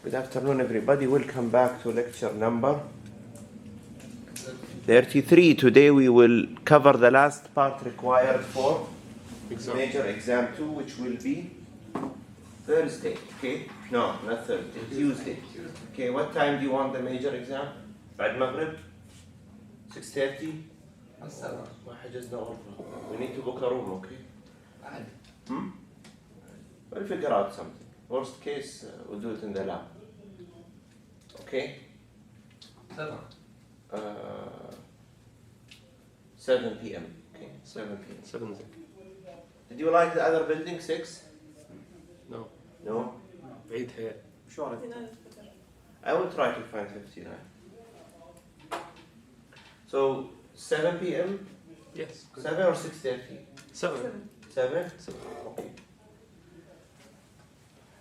Good afternoon, everybody. Welcome back to lecture number 33. Today we will cover the last part required for major exam 2, which will be Thursday. Okay? No, not Thursday. Tuesday. Okay, what time do you want the major exam? بعد Maghrib? 6:30? ما حجزنا غرفة. We need to book a room, okay? We'll figure out something. Worst case, we'll do it in the lab. Okay? 7 p.m. Okay, 7 p.m. 7. Did you like the other building, 6? No. No? بعيد حيل. Sure. I will try to find 59. So, 7 p.m.? Yes. 7 or 6:30? 7. 7? Okay.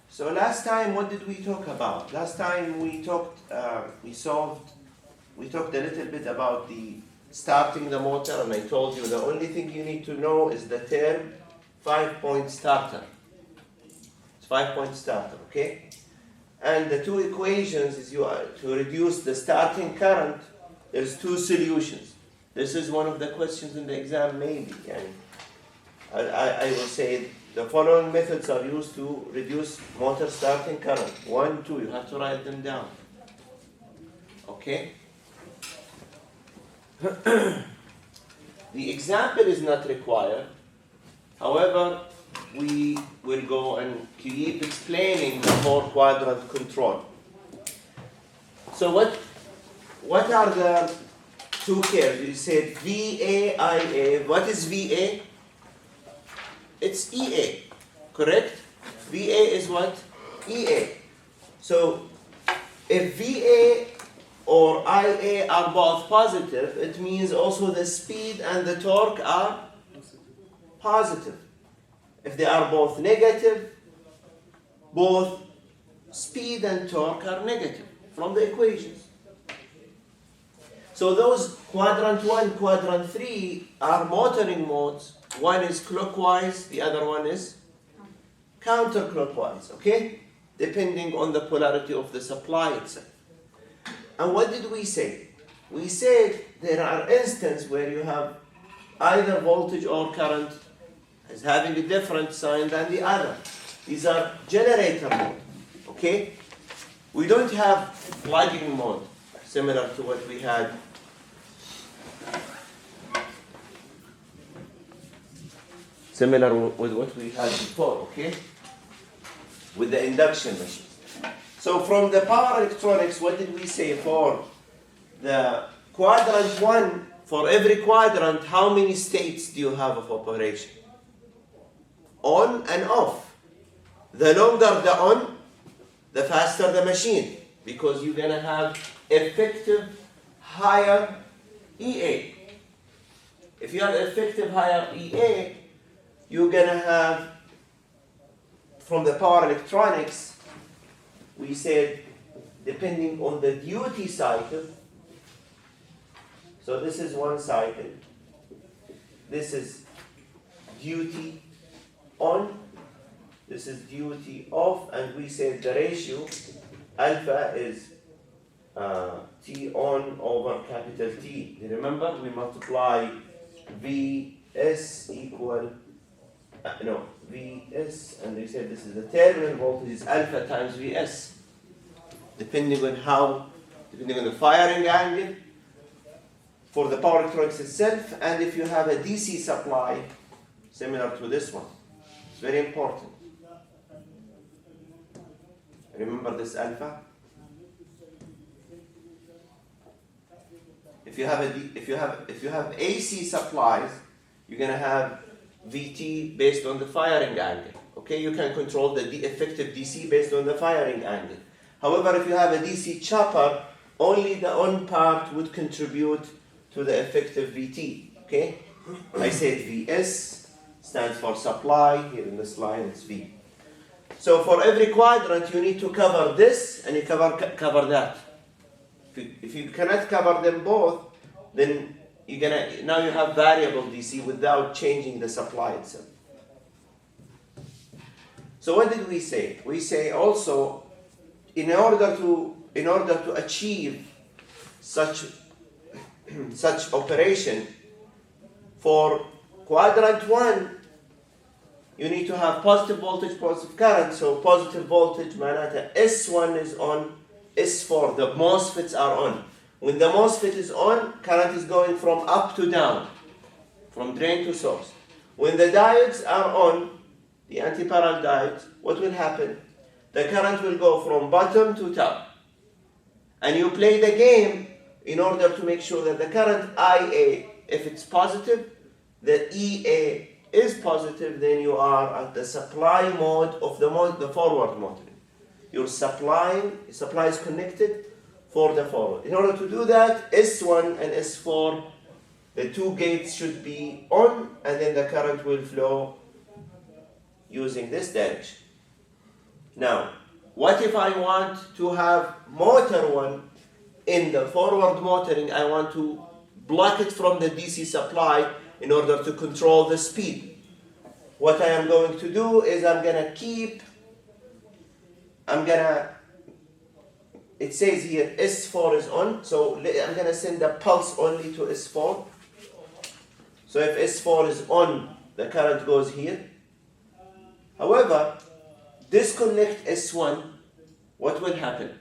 So last time, what did we talk about? Last time we talked, we talked a little bit about the starting the motor, and I told you the only thing you need to know is the term 5-point starter. It's 5-point starter, okay? And the two equations is to reduce the starting current. There's two solutions. This is one of the questions in the exam, maybe. And I will say the following methods are used to reduce motor starting current. 1, 2, you have to write them down. Okay? The example is not required. However, we will go and keep explaining the 4-quadrant control. So what are the two curves? You said VA, IA. What is VA? It's EA, correct? VA is what? EA. So if VA or IA are both positive, it means also the speed and the torque are positive. If they are both negative, both speed and torque are negative from the equations. So those quadrant 1, quadrant 3 are motoring modes. One is clockwise, the other one is counterclockwise, okay? Depending on the polarity of the supply itself. And what did we say? We said there are instances where you have either voltage or current as having a different sign than the other. These are generator mode, okay? We don't have plugging mode, similar to what we had with what we had before, okay? With the induction machine. So from the power electronics, what did we say for the quadrant 1? For every quadrant, how many states do you have of operation? On and off. The longer the on, the faster the machine, because you're going to have effective higher EA. If you have effective higher EA, you're going to have, from the power electronics, we said, depending on the duty cycle, so this is one cycle, this is duty on, this is duty off, and we said the ratio, alpha is T on over capital T. You remember? We multiply Vs equal Vs, and they said this is the terminal voltage is alpha times Vs, depending on the firing angle for the power electronics itself, and if you have a DC supply similar to this one. It's very important. Remember this alpha? If you have AC supplies, you're gonna have VT based on the firing angle. Okay, you can control the effective DC based on the firing angle. However, if you have a DC chopper, only the on part would contribute to the effective VT. Okay, I said VS stands for supply. Here in this line, it's V. So for every quadrant, you need to cover this and you cover that. If you cannot cover them both, then now you have variable DC without changing the supply itself. So what did we say? We say also in order to achieve such operation for quadrant 1, you need to have positive voltage, positive current. So positive voltage معناتها S1 is on, S4, the MOSFETs are on. When the MOSFET is on, current is going from up to down, from drain to source. When the diodes are on, the antiparallel diodes, what will happen? The current will go from bottom to top. And you play the game in order to make sure that the current IA, if it's positive, the EA is positive, then you are at the supply mode of the forward motoring. Your supply is connected for the forward. In order to do that, S1 and S4, the two gates should be on, and then the current will flow using this direction. Now, what if I want to have motor 1 in the forward motoring? I want to block it from the DC supply in order to control the speed. What I am going to do is it says here S4 is on, so I'm going to send a pulse only to S4. So if S4 is on, the current goes here. However, disconnect S1, what will happen?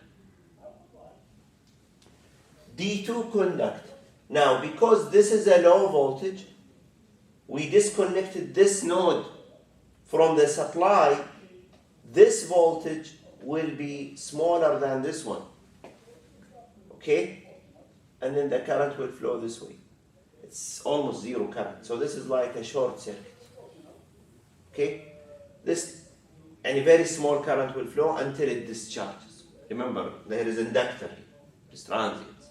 D2 conduct. Now, because this is a low voltage, we disconnected this node from the supply. This voltage will be smaller than this one. Okay? And then the current will flow this way. It's almost zero current. So this is like a short circuit. Okay? This, and a very small current will flow until it discharges. Remember, there is inductor here. It's transients.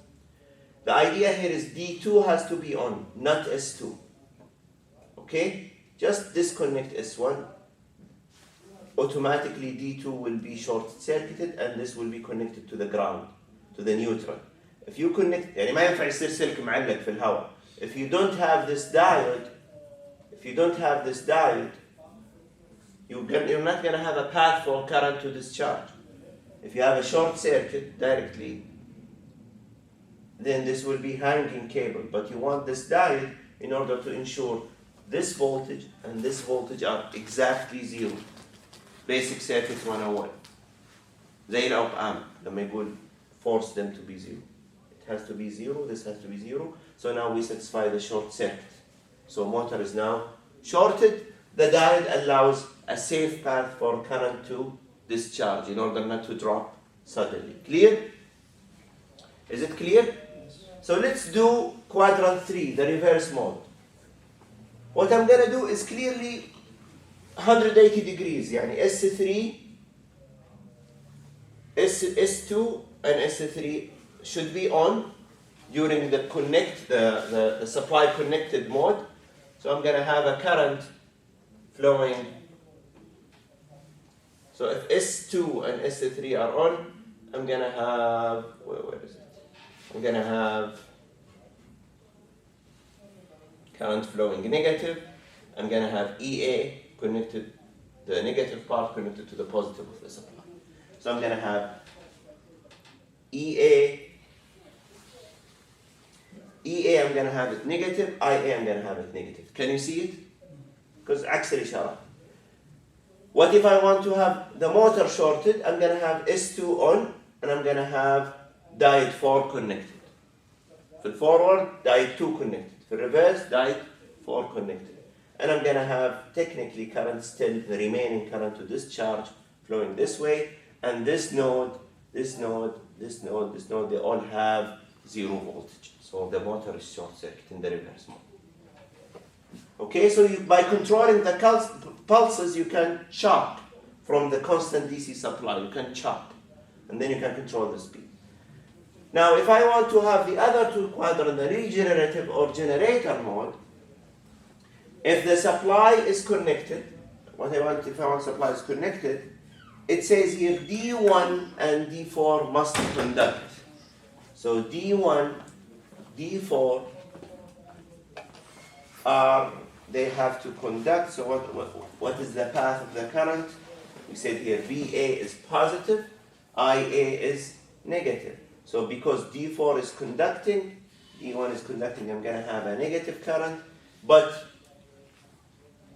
The idea here is D2 has to be on, not S2. Okay? Just disconnect S1. Automatically D2 will be short-circuited, and this will be connected to the ground, to the neutral. If you connect, يعني ما ينفع يصير سلك معلق في الهواء. If you don't have this diode, you're not going to have a path for current to discharge. If you have a short circuit directly, then this will be hanging cable. But you want this diode in order to ensure this voltage and this voltage are exactly zero. Basic circuit 101. زي الأوب amp لما يقول force them to be zero. It has to be zero, this has to be zero. So now we satisfy the short circuit. So motor is now shorted. The diode allows a safe path for current to discharge in order not to drop suddenly. Clear? Is it clear? So let's do quadrant 3, the reverse mode. What I'm going to do is clearly 180 degrees. يعني S3, S2 and S3 should be on during the supply connected mode. So I'm going to have a current flowing. So if S2 and S3 are on, I'm going to have, where is it? I'm going to have current flowing negative. I'm going to have EA connected, the negative part connected to the positive of the supply. So I'm going to have EA, I'm going to have it negative, IA, I'm going to have it negative. Can you see it? Because عكس الإشارة. What if I want to have the motor shorted? I'm going to have S2 on, and I'm going to have diode 4 connected. For forward, diode 2 connected. For reverse, diode 4 connected. And I'm going to have technically current still, the remaining current to discharge flowing this way. And this node, they all have zero voltage. So the motor is short circuit in the reverse mode. Okay, so by controlling the pulses, you can chop from the constant DC supply. You can chop, and then you can control the speed. Now, if I want to have the other two quadrants, the regenerative or generator mode, if the supply is connected, if I want supply is connected, it says here D1 and D4 must conduct. So D1, D4 they have to conduct. So what is the path of the current? We said here VA is positive, IA is negative. So because D4 is conducting, D1 is conducting, I'm going to have a negative current, but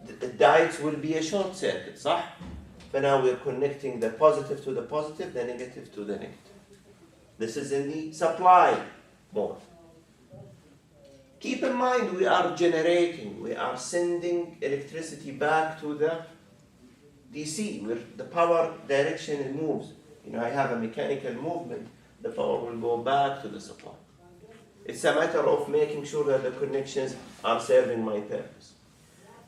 the diodes will be a short circuit, صح? So now we're connecting the positive to the positive, the negative to the negative. This is in the supply mode. Keep in mind, we are generating, we are sending electricity back to the DC, where the power direction it moves. I have a mechanical movement, the power will go back to the supply. It's a matter of making sure that the connections are serving my purpose.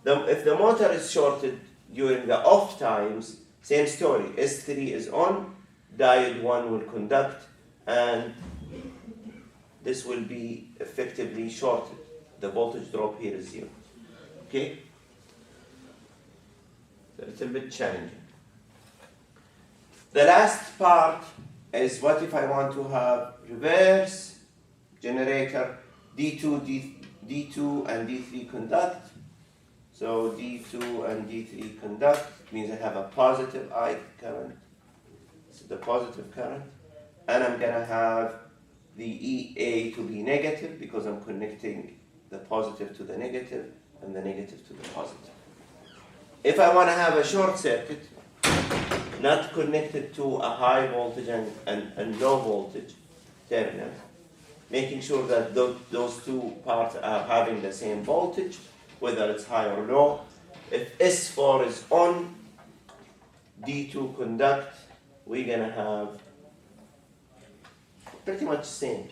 If the motor is shorted during the off times, same story. S3 is on, diode 1 will conduct, and this will be effectively shorted. The voltage drop here is 0. Okay? A little bit challenging. The last part is what if I want to have reverse generator, D2 and D3 conduct. So D2 and D3 conduct means I have a positive I current. This is the positive current. And I'm going to have the EA to be negative because I'm connecting the positive to the negative and the negative to the positive. If I want to have a short circuit, not connected to a high voltage and low voltage terminal, making sure that those two parts are having the same voltage, whether it's high or low. If S4 is on, D2 conduct, we're going to have pretty much same.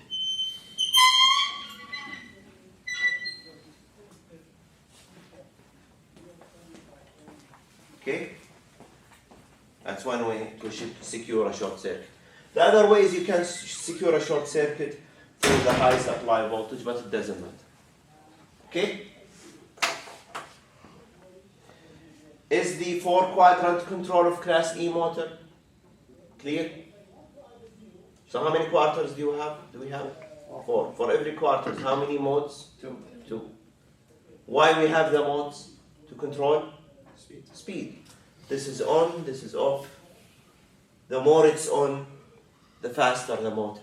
Okay? That's one way to secure a short circuit. The other way is you can secure a short circuit through the high supply voltage, but it doesn't matter. Okay? Is the 4-quadrant control of Class E motor clear? So how many quarters do we have? 4. For every quarter, how many modes? 2. Why we have the modes? To control? Speed. This is on, this is off. The more it's on, the faster the motor.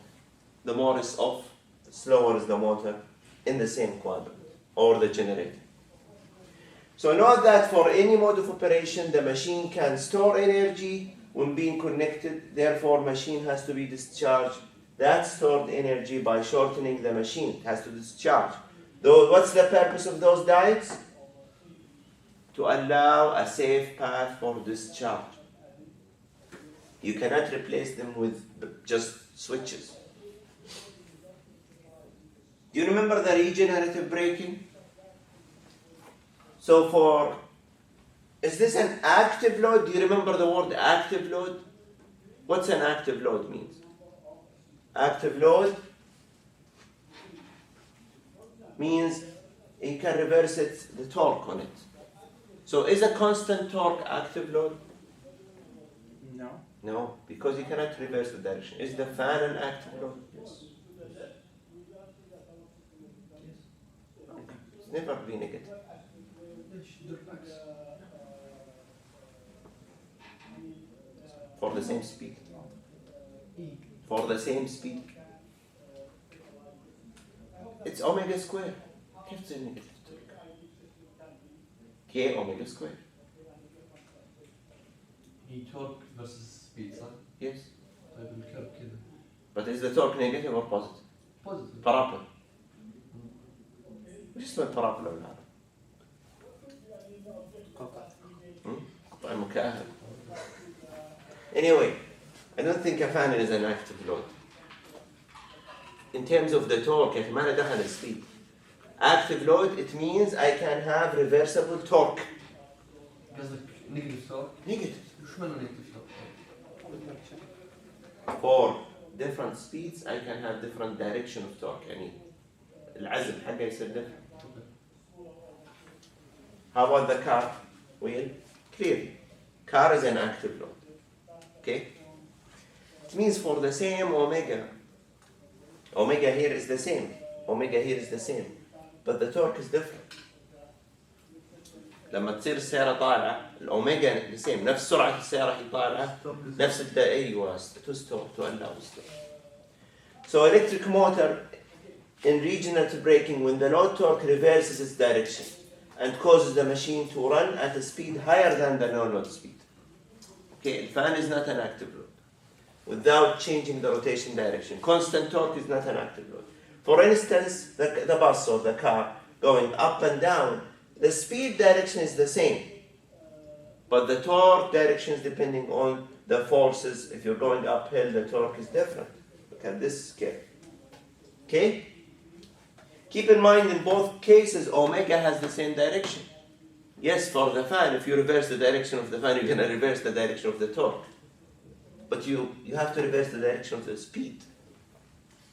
The more it's off, the slower is the motor in the same quadrant, or the generator. So note that for any mode of operation, the machine can store energy when being connected. Therefore, machine has to be discharged that stored energy by shortening the machine. It has to discharge. Though, what's the purpose of those diodes? To allow a safe path for discharge. You cannot replace them with just switches. Do you remember the regenerative braking? So is this an active load? Do you remember the word active load? What's an active load means? Active load means you can reverse it, the torque on it. So is a constant torque active load? No. No, because you cannot reverse the direction. Is the fan an active load? Yes. It's never been negative. For the same speed. For the same speed. It's omega square. كيف تصير negative torque? K omega square. هي torque versus speed صح؟ Yes. طيب الكيرف كذا. But is the torque negative or positive? Positive. Parabola. وش اسمه البارابولا بالعربي؟ قطع مكعب. Anyway, I don't think a fan is an active load. In terms of the torque, ما له دخل السبيد. Active load, it means I can have reversible torque. قصدك negative torque؟ Negative. وش معنى negative torque؟ For different speeds, I can have different direction of torque. يعني العزم حقه يصير different. How about the car wheel? Clearly, car is an active load. Okay? It means for the same omega here is the same, omega here is the same, but the torque is different. لما تصير السيارة طالعة الأوميجا سيم نفس سرعة السيارة هي طالعة نفس أيوة to stop to allow stop. So electric motor in regenerative braking, when the load torque reverses its direction and causes the machine to run at a speed higher than the no load speed. Okay, the fan is not an active load. Without changing the rotation direction. Constant torque is not an active load. For instance, the bus or the car going up and down, the speed direction is the same. But the torque direction is depending on the forces. If you're going uphill, the torque is different. Look at this scale. Okay? Keep in mind in both cases, omega has the same direction. Yes, for the fan, if you reverse the direction of the fan, you're going to reverse the direction of the torque. But you have to reverse the direction of the speed.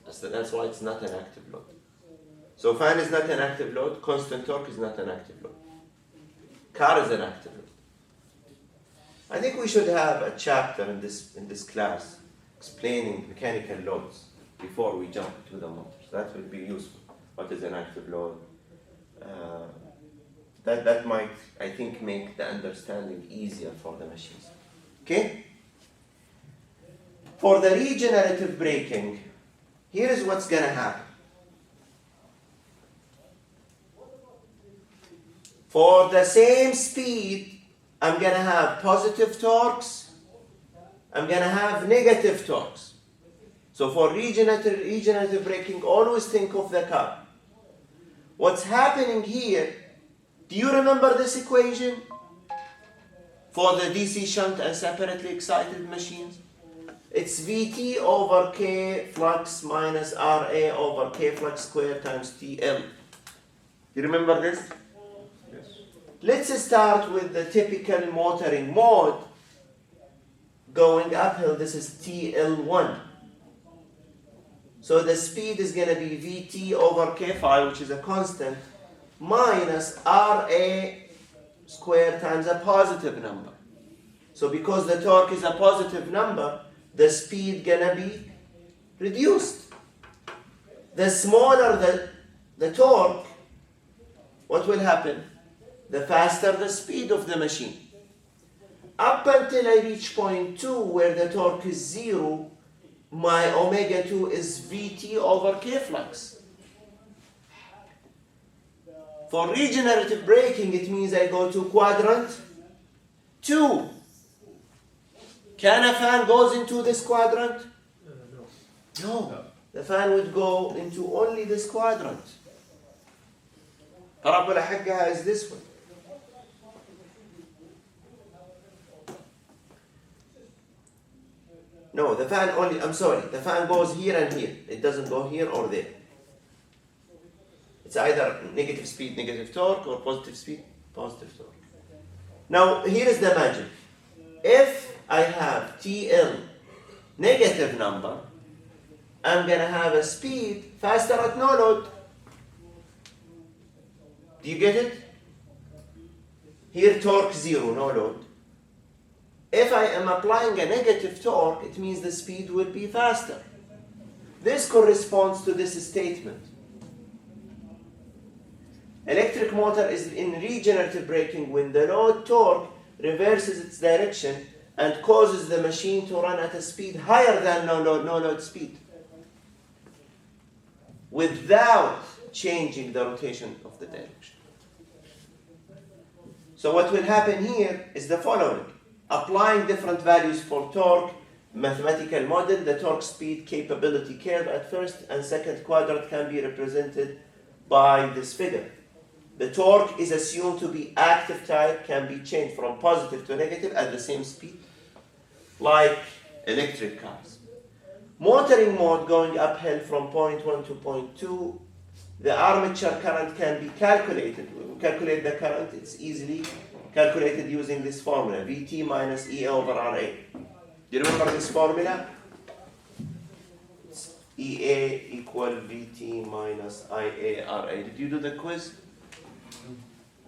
That's why it's not an active load. So fan is not an active load, constant torque is not an active load. Car is an active load. I think we should have a chapter in this class explaining mechanical loads before we jump to the motors. That would be useful. What is an active load? That might, I think, make the understanding easier for the machines. Okay? For the regenerative braking, here is what's going to happen. For the same speed, I'm going to have positive torques, I'm going to have negative torques. So for regenerative braking, always think of the car. What's happening here, do you remember this equation for the DC shunt and separately excited machines? It's Vt over K flux minus Ra over K flux squared times TL. You remember this? Yes. Let's start with the typical motoring mode. Going uphill, this is TL1. So the speed is going to be Vt over K phi, which is a constant, minus Ra squared times a positive number. So because the torque is a positive number, the speed gonna be reduced. The smaller the torque, what will happen? The faster the speed of the machine. Up until I reach point 2 where the torque is 0, my omega 2 is Vt over K flux. For regenerative braking, it means I go to quadrant 2. Can a fan goes into this quadrant? No. The fan would go into only this quadrant. Parabola حقها is this one. No, the fan the fan goes here and here. It doesn't go here or there. It's either negative speed, negative torque, or positive speed, positive torque. Now, here is the magic. If I have TL negative number, I'm going to have a speed faster at no load. Do you get it? Here torque 0, no load. If I am applying a negative torque, it means the speed will be faster. This corresponds to this statement. Electric motor is in regenerative braking when the load torque reverses its direction and causes the machine to run at a speed higher than no load speed without changing the rotation of the direction. So what will happen here is the following. Applying different values for torque, mathematical model, the torque speed capability curve at first and second quadrant can be represented by this figure. The torque is assumed to be active type, can be changed from positive to negative at the same speed, like electric cars. Motoring mode going uphill from point 1 to point 2, the armature current can be calculated. When we calculate the current, it's easily calculated using this formula, Vt minus E over Ra. Do you remember this formula? It's Ea equal Vt minus Ia Ra. Did you do the quiz?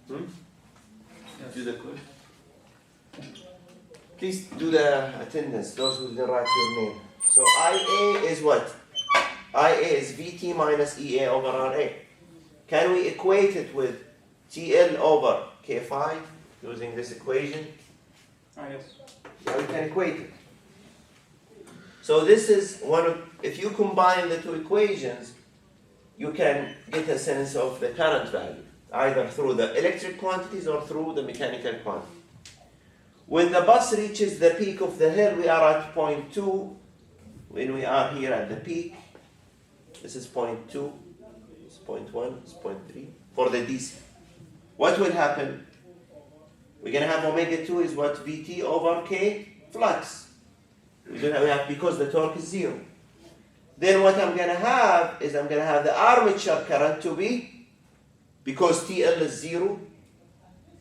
Yes. Do the quiz? Please do the attendance, those who didn't write your name. So Ia is what? Ia is Vt minus Ea over Ra. Can we equate it with TL over K5 using this equation? Ah, yes. Yeah, we can equate it. So this is one of, if you combine the two equations, you can get a sense of the current value, either through the electric quantities or through the mechanical quantity. When the bus reaches the peak of the hill, we are at point 2. When we are here at the peak, this is point 2, it's point 1, it's point 3, for the DC. What will happen? We're going to have omega 2 is what? Vt over K flux. We have, because the torque is 0. Then what I'm going to have is I'm going to have the armature current to be, because TL is 0,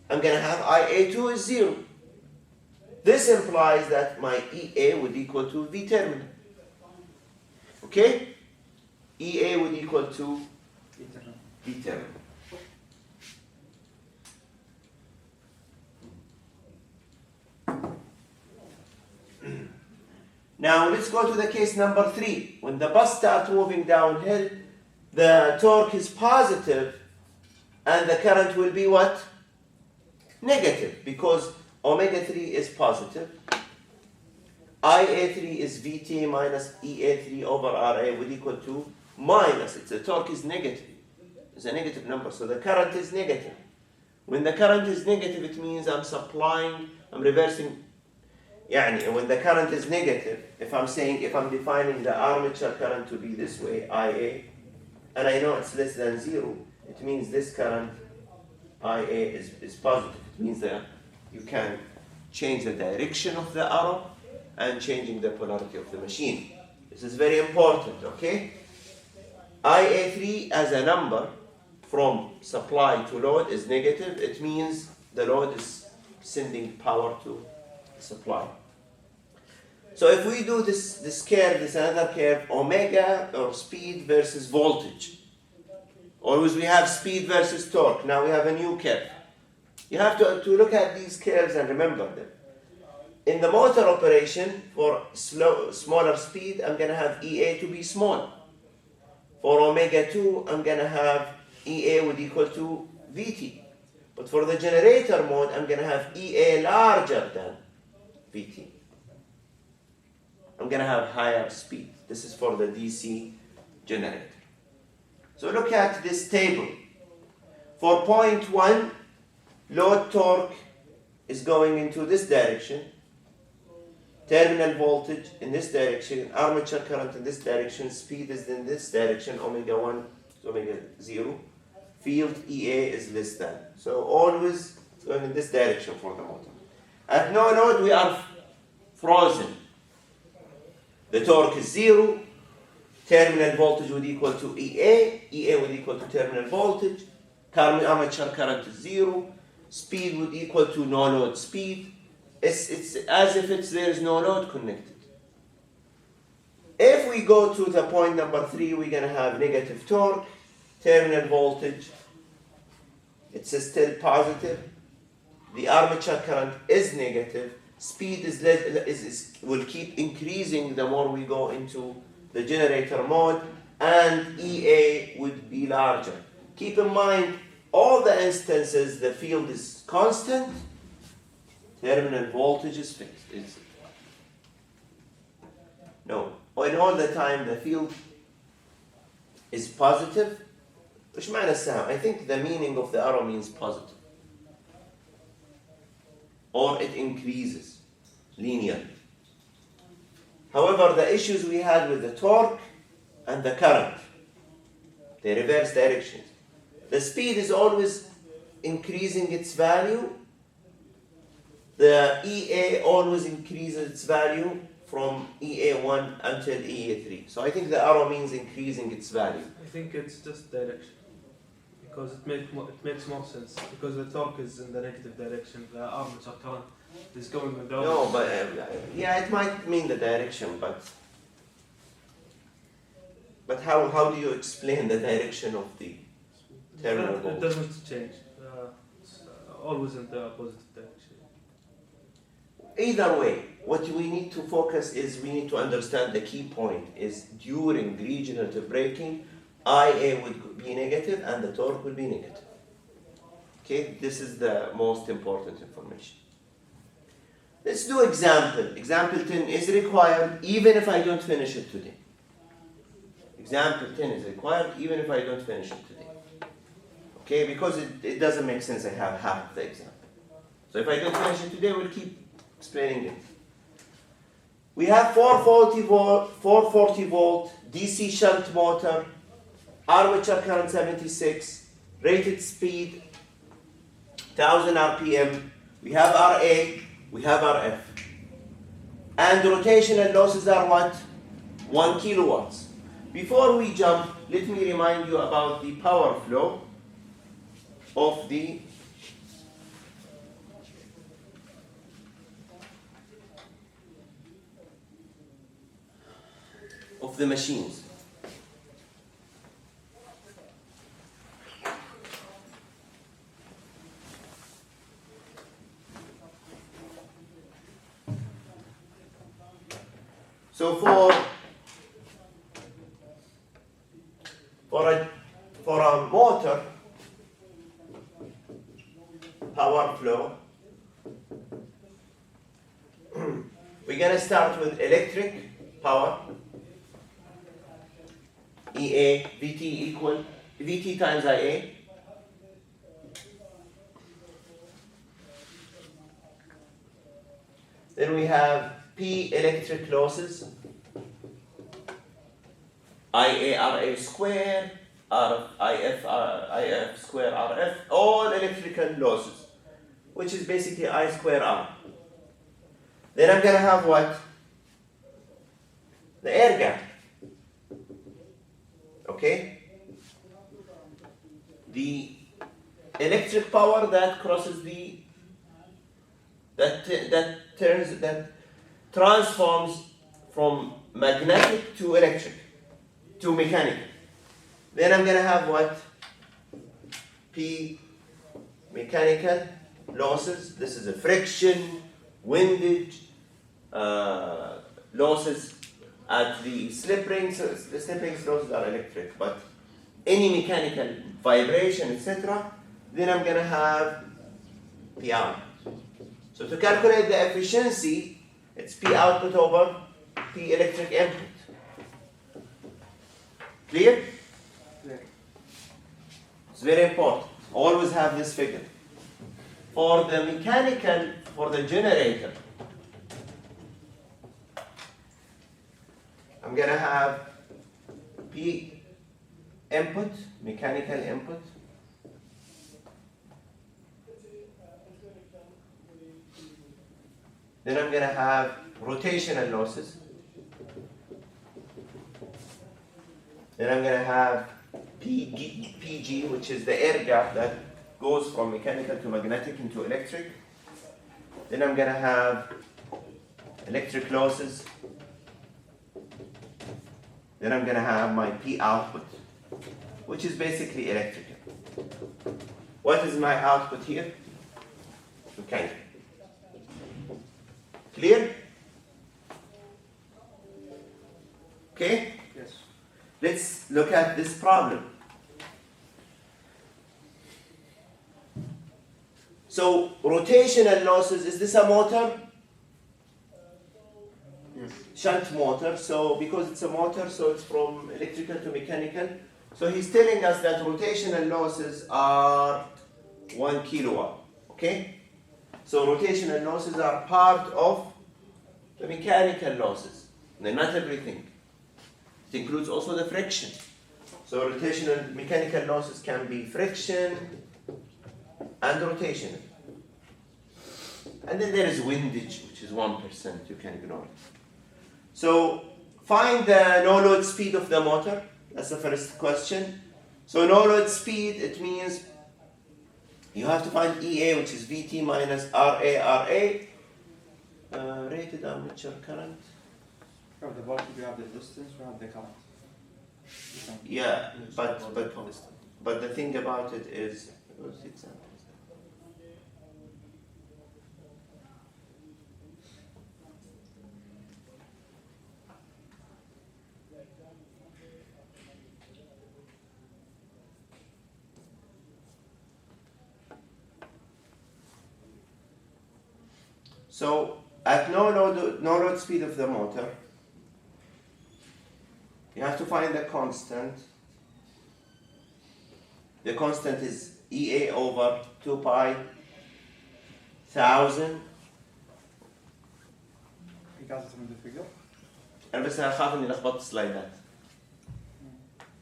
I'm going to have IA2 is 0. This implies that my EA would equal to V terminal. Okay? EA would equal to V terminal. Now let's go to the case number 3. When the bus starts moving downhill, the torque is positive and the current will be what? Negative, because omega 3 is positive. IA3 is Vt minus EA3 over Ra would equal to minus. The torque is negative. It's a negative number, so the current is negative. When the current is negative, it means I'm reversing. When the current is negative, if I'm defining the armature current to be this way, IA, and I know it's less than 0, it means this current, IA, is positive. It means that you can change the direction of the arrow and changing the polarity of the machine. This is very important, okay? IA3 as a number from supply to load is negative. It means the load is sending power to supply. So if we do this curve, this another curve, omega or speed versus voltage. Always we have speed versus torque. Now we have a new curve. You have to look at these curves and remember them. In the motor operation, for smaller speed, I'm going to have EA to be small. For omega 2, I'm going to have EA would equal to Vt. But for the generator mode, I'm going to have EA larger than Vt. I'm going to have higher speed. This is for the DC generator. So look at this table. For point 1, load torque is going into this direction. Terminal voltage in this direction. Armature current in this direction. Speed is in this direction. Omega 1 to omega 0. Field EA is less than. So always going in this direction for the motor. At no load, we are frozen. The torque is 0. Terminal voltage would equal to EA. EA would equal to terminal voltage. Armature current is 0. Speed would equal to no load speed. It's as if there is no load connected. If we go to the point number 3, we're going to have negative torque. Terminal voltage, it's still positive. The armature current is negative. Speed will keep increasing the more we go into the generator mode, and EA would be larger. Keep in mind, all the instances the field is constant, terminal voltage is fixed. In all the time the field is positive. وش معنى السهم? I think the meaning of the arrow means positive. Or it increases linearly. However, the issues we had with the torque and the current, they reverse directions. The speed is always increasing its value. The EA always increases its value from EA1 until EA3. So I think the arrow means increasing its value. I think it's just direction. Because it makes more sense. Because the torque is in the negative direction, the armature current is going in the other. No, but it might mean the direction, but how do you explain the direction of the terminal It voltage? doesn't change. It's always in the positive direction. Either way, what we need to focus is we need to understand the key point is during regenerative braking, IA would be negative and the torque would be negative. Okay, this is the most important information. Let's do example. Example 10 is required even if I don't finish it today. Example 10 is required even if I don't finish it today. Okay, because it doesn't make sense I have half of the example. So if I don't finish it today, we'll keep explaining it. We have 440 volt DC shunt motor, armature current 76, rated speed 1000 RPM. We have RA, we have RF. And the rotational losses are what? 1 kilowatts. Before we jump, let me remind you about the power flow of the machines. So for a motor power flow, we're gonna start with electric power. EA VT equal VT times IA. Then we have P electric losses, IA RA square, IF square RF, all electrical losses, which is basically I square R. Then I'm gonna have what? The air gap. Okay? The electric power that crosses that transforms from magnetic to electric to mechanical. Then I'm gonna have what? P mechanical losses. This is a friction, windage, losses at the slip rings. So the slip rings losses are electric, but any mechanical vibration, etc. Then I'm gonna have P out. So to calculate the efficiency, it's P output over P electric input. Clear? Clear. It's very important. Always have this figure. For the mechanical, for the generator, I'm gonna have P input, mechanical input, then I'm gonna have rotational losses, then I'm gonna have PG, which is the air gap that goes from mechanical to magnetic into electric. Then I'm gonna have electric losses. Then I'm gonna have my P output, which is basically electrical. What is my output here? Mechanical. Clear? Okay? Yes. Let's look at this problem. So, rotational losses, is this a motor? Yes. Shunt motor. So, because it's a motor, so it's from electrical to mechanical. So, he's telling us that rotational losses are 1 kilowatt. Okay? So, rotational losses are part of the mechanical losses. They're not everything. It includes also the friction. So, rotational mechanical losses can be friction and rotational. And then there is windage, which is 1%. You can ignore it. So, find the no load speed of the motor. That's the first question. So, no load speed, it means you have to find EA, which is VT minus RA. Rated armature current. You have the voltage, you have the distance, you have the current. Yeah, but the thing about it is, what's the example? So at no load speed of the motor, you have to find the constant. The constant is EA over 2 pi 1000. You got it from the figure? أنا بس أخاف إني لخبطت السلايدات.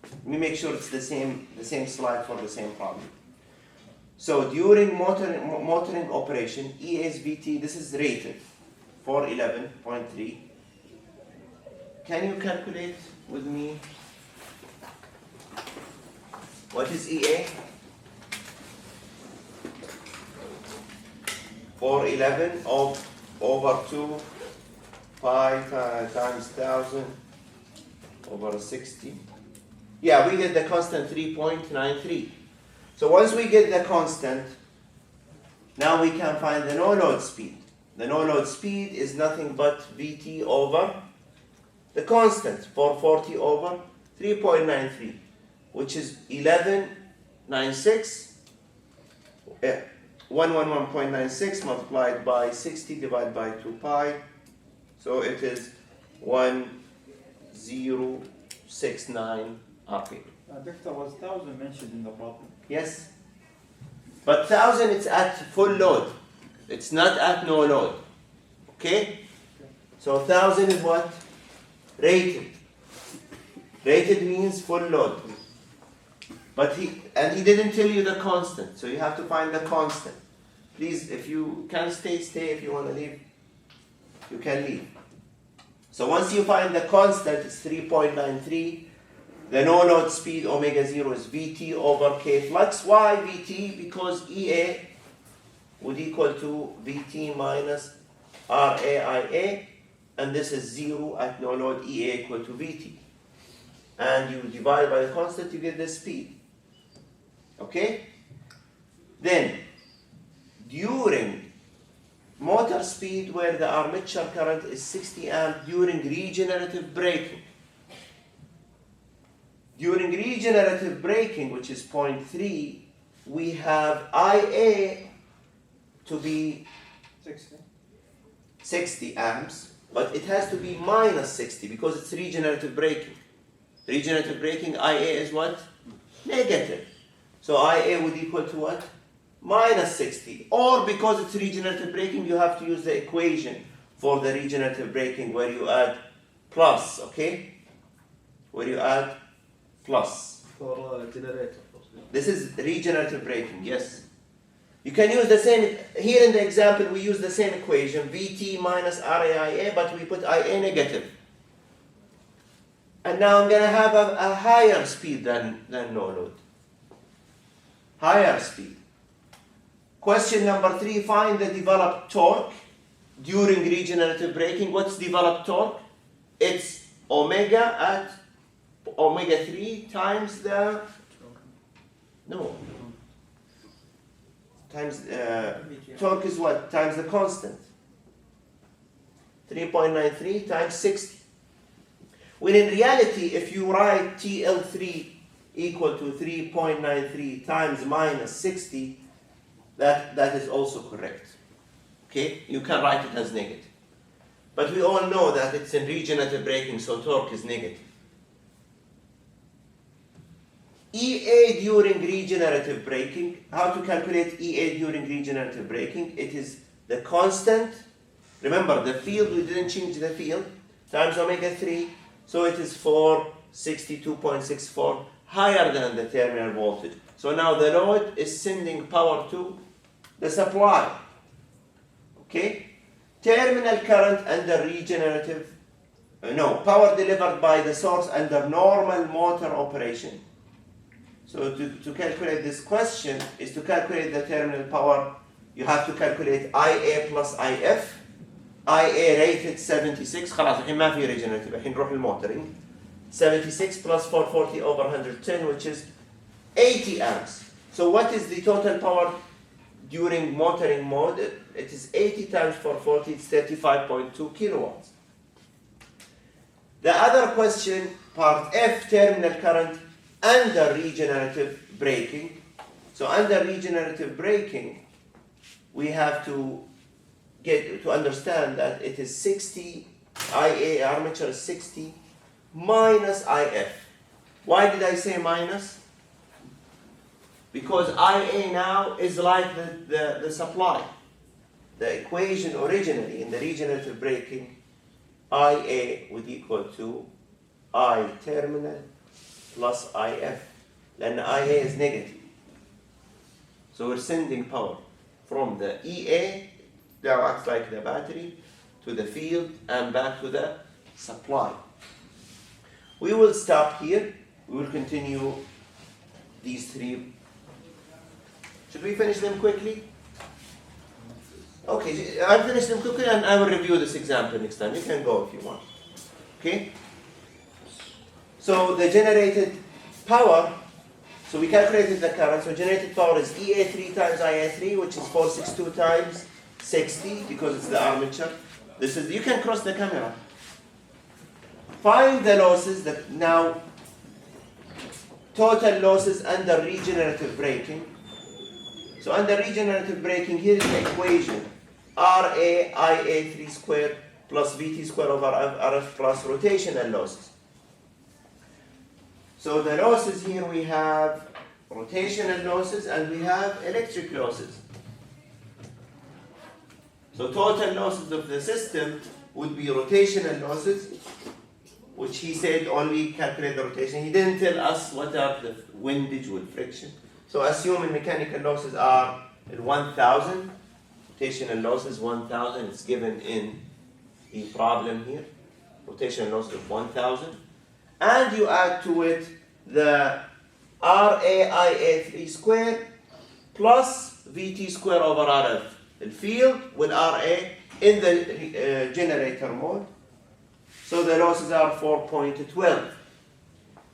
Let me make sure it's the same slide for the same problem. So during motoring operation, ESVT, this is rated 411.3. Can you calculate with me what is EA? 411 over 2 pi times 1000 over 60. Yeah, we get the constant 3.93. So once we get the constant, now we can find the no-load speed. The no-load speed is nothing but Vt over the constant, 440 over 3.93, which is 1196, 111.96 multiplied by 60 divided by 2 pi. So it is 1069 RPM. Doctor, was 1000 mentioned in the problem? Yes. But 1000 it's at full load. It's not at no load. Okay? So 1000 is what? Rated. Rated means full load. But he didn't tell you the constant. So you have to find the constant. Please, if you can stay. If you want to leave, you can leave. So once you find the constant, it's 3.93. The no-load speed omega 0 is Vt over K flux. Why Vt? Because EA would equal to Vt minus RAIA, and this is 0 at no load, EA equal to Vt. And you divide by the constant, you get the speed. Okay? Then, during motor speed where the armature current is 60 amp during regenerative braking. During regenerative braking, which is 0.3, we have IA to be 60 amps, but it has to be minus 60 because it's regenerative braking. Regenerative braking, IA is what? Negative. So IA would equal to what? Minus 60. Or because it's regenerative braking, you have to use the equation for the regenerative braking where you add plus, okay? Where you add plus. For generator. This is regenerative braking, yes. You can use the same, here in the example we use the same equation, Vt minus RAIA, but we put IA negative. And now I'm going to have a higher speed than no load. Higher speed. Question number 3, find the developed torque during regenerative braking. What's developed torque? It's omega at omega 3 times the, no, times, torque is what? Times the constant. 3.93 times 60. When in reality, if you write TL3 equal to 3.93 times minus 60, that is also correct. Okay? You can write it as negative. But we all know that it's in regenerative braking, so torque is negative. EA during regenerative braking. How to calculate EA during regenerative braking? It is the constant. Remember, the field, we didn't change the field, times omega 3. So it is 462.64, higher than the terminal voltage. So now the load is sending power to the supply. Okay? Terminal current under regenerative, power delivered by the source under normal motor operation. So to calculate this question is to calculate the terminal power. You have to calculate IA plus IF. IA rated 76. خلاص الحين ما في regenerative. الحين نروح الموترينج. 76 plus 440 over 110, which is 80 amps. So what is the total power during motoring mode? It is 80 times 440. It's 35.2 kilowatts. The other question, part F, terminal current under regenerative braking. So under regenerative braking, we have to get to understand that it is 60, IA armature is 60 minus IF. Why did I say minus? Because IA now is like the supply. The equation originally in the regenerative braking, IA would equal to I terminal plus IF. Then IA is negative. So we're sending power from the EA, that acts like the battery, to the field and back to the supply. We will stop here. We will continue these three. Should we finish them quickly? Okay, I'll finish them quickly and I will review this example next time. You can go if you want. Okay? So the generated power, so we calculated the current. So generated power is EA3 times IA3, which is 462 times 60 because it's the armature. This is, you can cross the camera. Find the losses that now total losses under regenerative braking. So under regenerative braking, here is the equation. RA IA3 squared plus VT squared over RF plus rotational losses. So the losses here we have rotational losses and we have electric losses. So total losses of the system would be rotational losses, which he said only calculate the rotation. He didn't tell us what are the windage with friction. So assuming mechanical losses are 1,000, rotational losses 1,000, it's given in the problem here. Rotational losses of 1,000. And you add to it the RAIA3 squared plus VT squared over RF. The field with RA in the generator mode. So the losses are 4.12.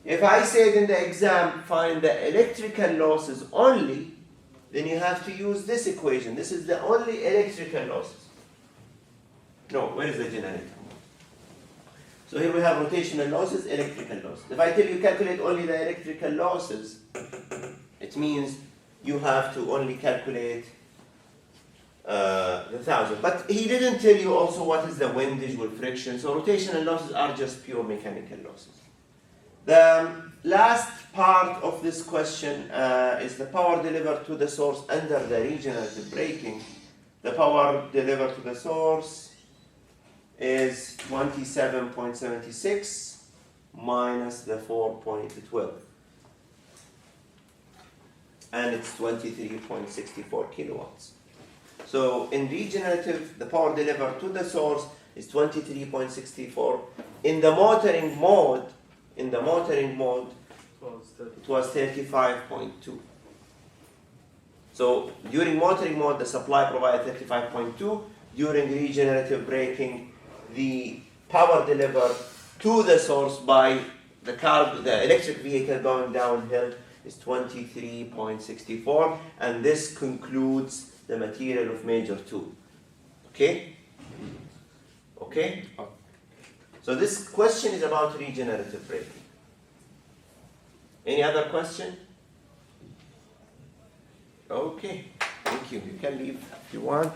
If I said in the exam, find the electrical losses only, then you have to use this equation. This is the only electrical losses. No, where is the generator? So here we have rotational losses, electrical losses. If I tell you calculate only the electrical losses, it means you have to only calculate the 1,000. But he didn't tell you also what is the windage with friction. So rotational losses are just pure mechanical losses. The last part of this question is the power delivered to the source under the regenerative braking. The power delivered to the source is 27.76 minus the 4.12. And it's 23.64 kilowatts. So in regenerative, the power delivered to the source is 23.64. In the motoring mode, it was 35.2. So during motoring mode, the supply provided 35.2. During regenerative braking, the power delivered to the source by the electric vehicle going downhill is 23.64, and this concludes the material of major 2. Okay? Okay? So this question is about regenerative braking. Any other question? Okay, thank you. You can leave if you want.